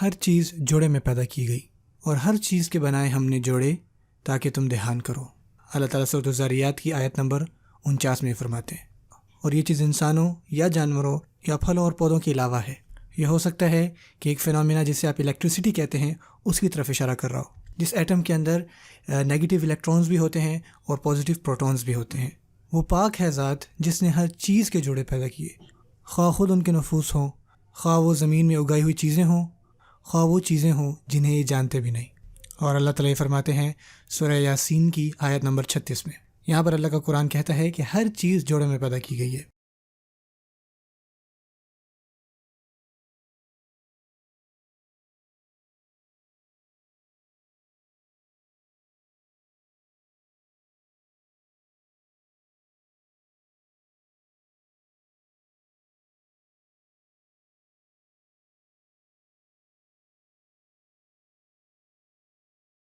ہر چیز جوڑے میں پیدا کی گئی اور ہر چیز کے بنائے ہم نے جوڑے تاکہ تم دھیان کرو۔ اللہ تعالیٰ سورۃ الذاریات کی آیت نمبر 49 میں فرماتے ہیں۔ اور یہ چیز انسانوں یا جانوروں یا پھلوں اور پودوں کے علاوہ ہے۔ یہ ہو سکتا ہے کہ ایک فینومینا جسے آپ الیکٹریسٹی کہتے ہیں اس کی طرف اشارہ کر رہا ہو، جس ایٹم کے اندر نیگیٹو الیکٹرونز بھی ہوتے ہیں اور پازیٹیو پروٹونز بھی ہوتے ہیں۔ وہ پاک ہے ذات جس نے ہر چیز کے جوڑے پیدا کیے، خواہ خود ان کے نفوس ہوں، خواہ وہ زمین میں اگائی ہوئی چیزیں ہوں، خواہ وہ چیزیں ہوں جنہیں یہ جانتے بھی نہیں۔ اور اللہ تعالیٰ فرماتے ہیں سورہ یاسین کی آیت نمبر 36 میں، یہاں پر اللہ کا قرآن کہتا ہے کہ ہر چیز جوڑے میں پیدا کی گئی ہے۔